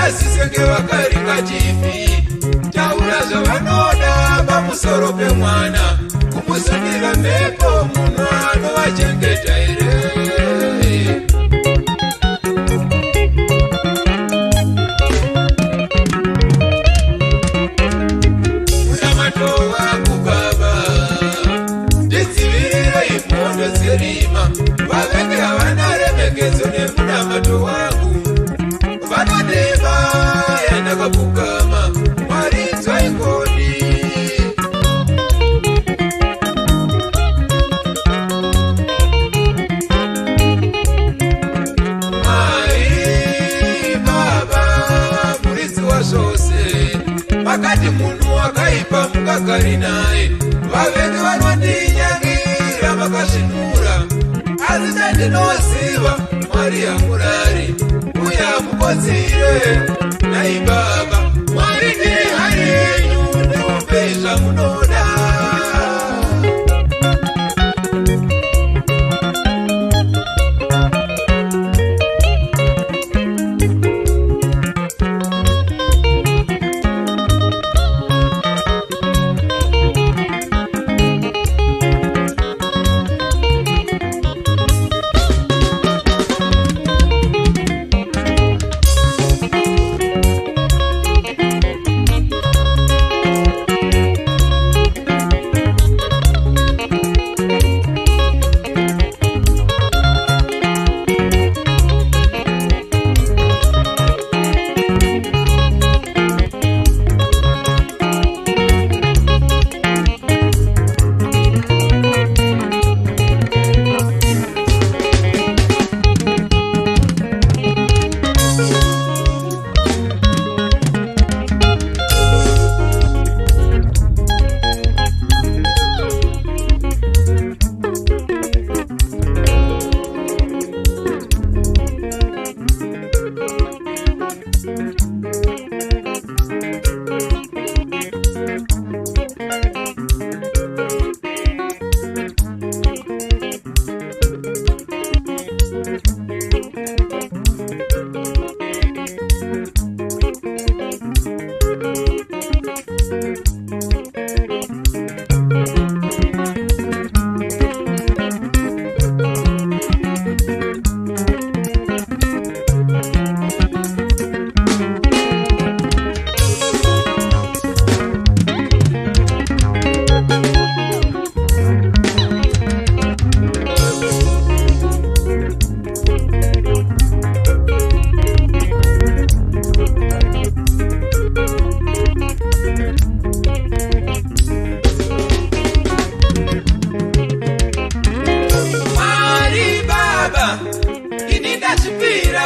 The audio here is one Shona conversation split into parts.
vasisenge vakaringa chifi taura zvavanoda pamusoro pemwana kumusundira mhepo munhu anovachengeta here munamato wangu baba ndidzivirirei mhondo dzerima vavengi havana remekedzo nemunamato wangu vanodeva yandakapfugama mwari dzaingoni mwari baba muridzi wazvose vakati munhu wakaipa mungagari naye vavengi vanondinyangira makasvinura asi chandinoziva mwari hamurari uye hamukodzire nai baba mwari ndiri hari yenyu ndiupei zvamunoda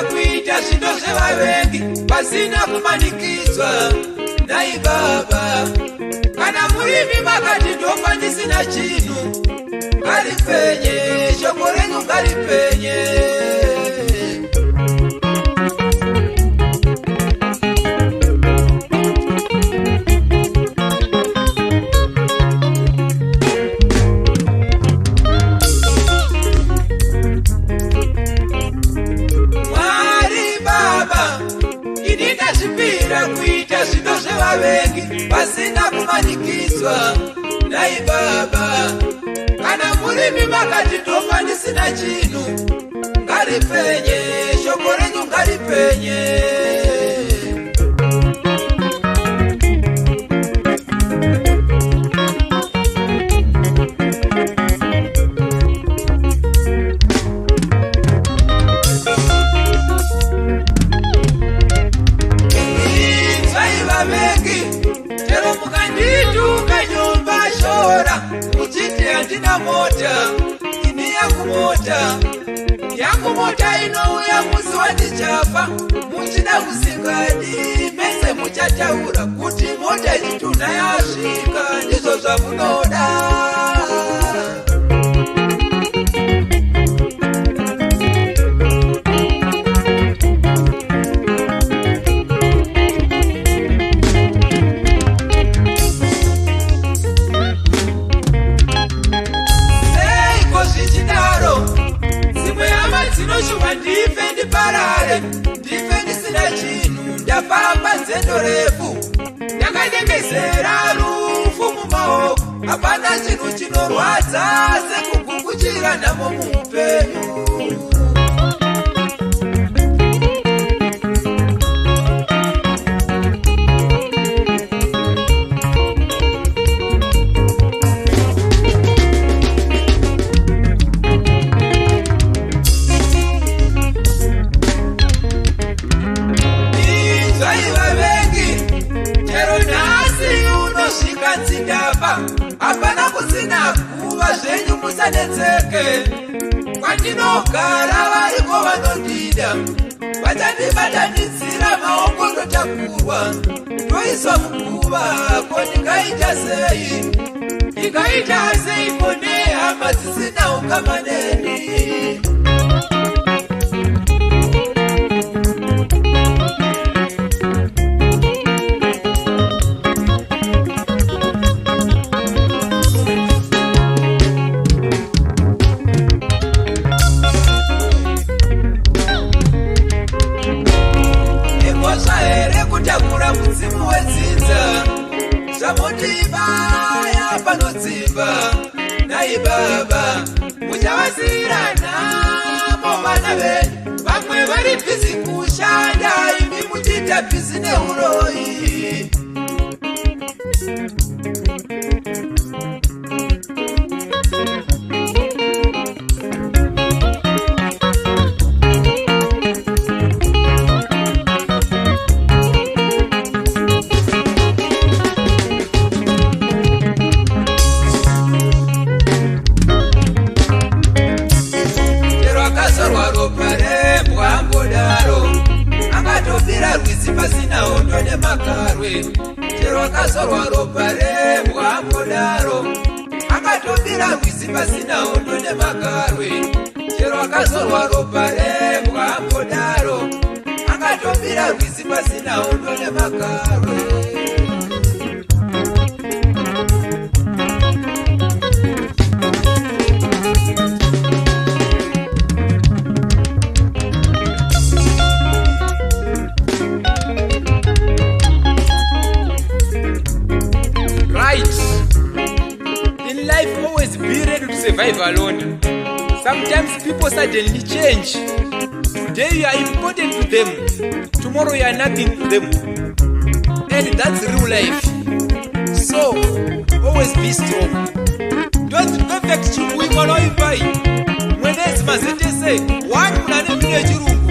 kuita zvinhu zvevavengi pasina kumanikidzwa nai baba kana murimi makati ndofa ndisina chinhu ngaripenye shoko renyu ngaripenye kuita zvinhu zvevavengi pasina kumanikidzwa nai baba kana murimi makati ndofa ndisina chinhu ngaripenye shoko renyu ngaripenye Handina mota, ini yangu mota inouya musi wandichapa muchida kusingadi mese muchataura kuti mota ichituna yasvika ndizvo zvamunoda ndife ndisina chinhu nzendo refu yakadekesera rufu mumaoko. Hapana chinhu chinorwadza sekugukuchira nhamo muupenyu. Hapana kusina kuva zvenyu musanetseke. Kwandinogara variko vanondida vachandibatanidzira maoko ndotakurwa ndoiswa muguva. Ko ndingaita sei? Ndingaita sei kone hama dzisina ukama neni? Kutakura mudzimu wedzinza zvamotibaya panodzimba. Nai baba muchavasira nhamo vana venyu. Vamwe vari bhizi kushanda, imi muchiita bhizi neuroyi. Pasina hondo nemakarwe. Chero akazorwa ropa rembwa mbodaro. Akatobira rwizi pasina hondo nemakarwe. Chero akazorwa ropa rembwa mbodaro. Akatobira rwizi pasina hondo nemakarwe. Survive alone. Sometimes people suddenly change. Today you are important to them, tomorrow you are nothing to them, and that's real life. So always be strong. Don't perfect you. We will not buy. When there's mazete say one man in the room.